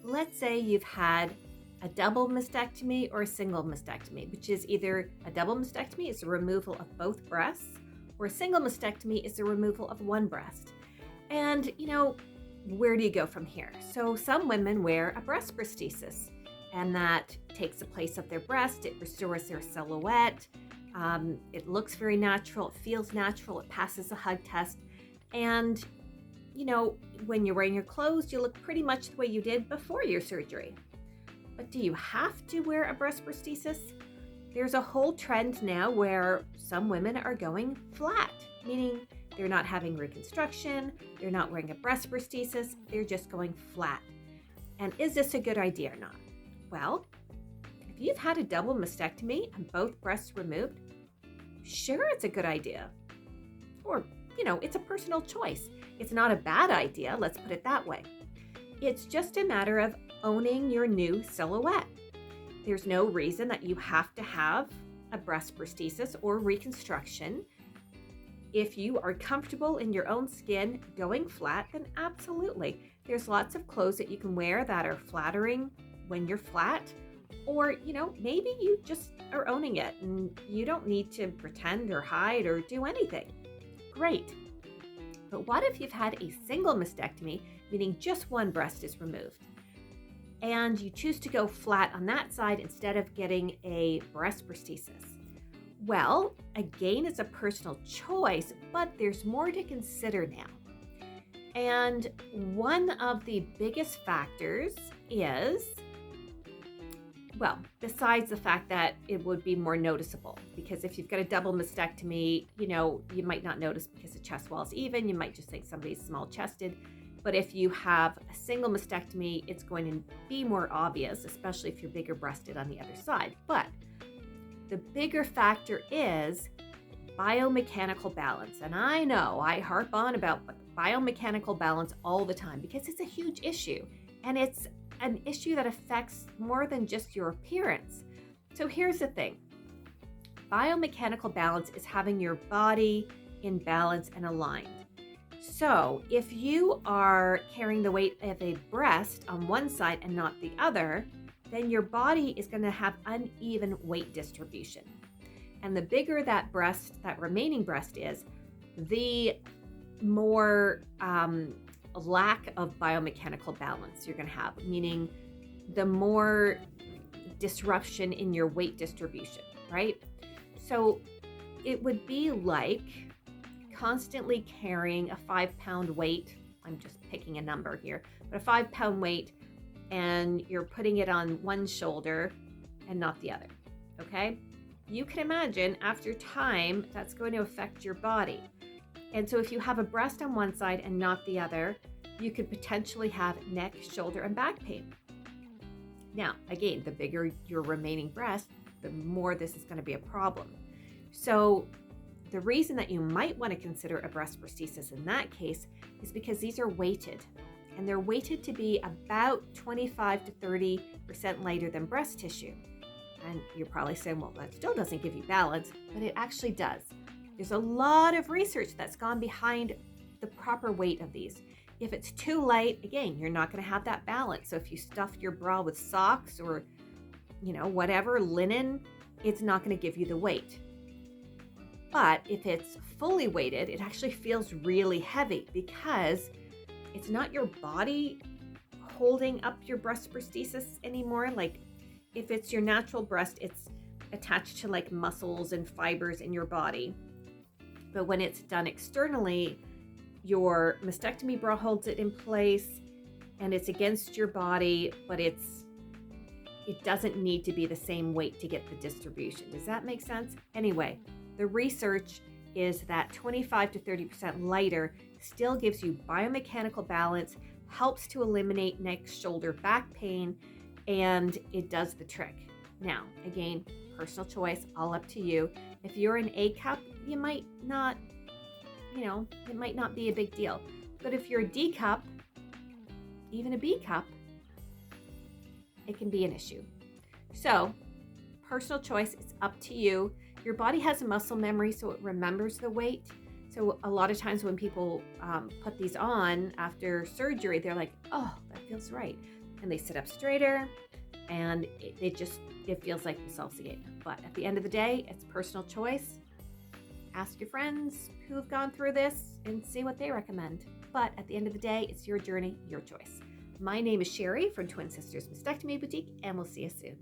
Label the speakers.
Speaker 1: let's say you've had a double mastectomy or a single mastectomy, which is either a double mastectomy is the removal of both breasts, or a single mastectomy is the removal of one breast. And, where do you go from here? So some women wear a breast prosthesis, and that takes the place of their breast. It restores their silhouette. It looks very natural. It feels natural. It passes the hug test. And, when you're wearing your clothes, you look pretty much the way you did before your surgery. But do you have to wear a breast prosthesis? There's a whole trend now where some women are going flat, meaning they're not having reconstruction, they're not wearing a breast prosthesis, they're just going flat. And is this a good idea or not? Well, if you've had a double mastectomy and both breasts removed, sure, it's a good idea. Or, it's a personal choice. It's not a bad idea, let's put it that way. It's just a matter of owning your new silhouette. There's no reason that you have to have a breast prosthesis or reconstruction. If you are comfortable in your own skin going flat, then absolutely. There's lots of clothes that you can wear that are flattering when you're flat. Or, maybe you just are owning it and you don't need to pretend or hide or do anything. Great. But what if you've had a single mastectomy, meaning just one breast is removed, and you choose to go flat on that side instead of getting a breast prosthesis? Well, again, it's a personal choice, but there's more to consider now. And one of the biggest factors is, well, besides the fact that it would be more noticeable, because if you've got a double mastectomy, you might not notice because the chest wall is even. You might just think somebody's small chested. But if you have a single mastectomy, it's going to be more obvious, especially if you're bigger breasted on the other side. But the bigger factor is biomechanical balance. And I know I harp on about biomechanical balance all the time because it's a huge issue. And it's an issue that affects more than just your appearance. So here's the thing. Biomechanical balance is having your body in balance and aligned. So if you are carrying the weight of a breast on one side and not the other, then your body is going to have uneven weight distribution. And the bigger that remaining breast is, the more lack of biomechanical balance you're going to have, meaning the more disruption in your weight distribution, right? So it would be like constantly carrying a 5-pound weight. I'm just picking a number here, but a 5-pound weight, and you're putting it on one shoulder and not the other, okay? You can imagine after time that's going to affect your body. And so if you have a breast on one side and not the other, you could potentially have neck, shoulder, and back pain. Now, again, the bigger your remaining breast, the more this is going to be a problem. So the reason that you might want to consider a breast prosthesis in that case is because these are weighted, and they're weighted to be about 25 to 30% lighter than breast tissue. And you're probably saying, well, that still doesn't give you balance, but it actually does. There's a lot of research that's gone behind the proper weight of these. If it's too light, again, you're not going to have that balance. So if you stuff your bra with socks or, whatever, linen, it's not going to give you the weight. But if it's fully weighted, it actually feels really heavy because it's not your body holding up your breast prosthesis anymore. Like if it's your natural breast, it's attached to like muscles and fibers in your body. But when it's done externally, your mastectomy bra holds it in place and it's against your body, but it doesn't need to be the same weight to get the distribution. Does that make sense? Anyway, the research is that 25 to 30% lighter still gives you biomechanical balance, helps to eliminate neck, shoulder, back pain, and it does the trick. Now, again, personal choice, all up to you. If you're an A cup, you might not, it might not be a big deal. But if you're a D cup, even a B cup, it can be an issue. So, personal choice, it's up to you. Your body has a muscle memory, so it remembers the weight. So a lot of times when people put these on after surgery, they're like, oh, that feels right. and they sit up straighter, and it feels like themselves again. But at the end of the day, it's personal choice. Ask your friends who have gone through this and see what they recommend. But at the end of the day, it's your journey, your choice. My name is Sherry from Twin Sisters Mastectomy Boutique, and we'll see you soon.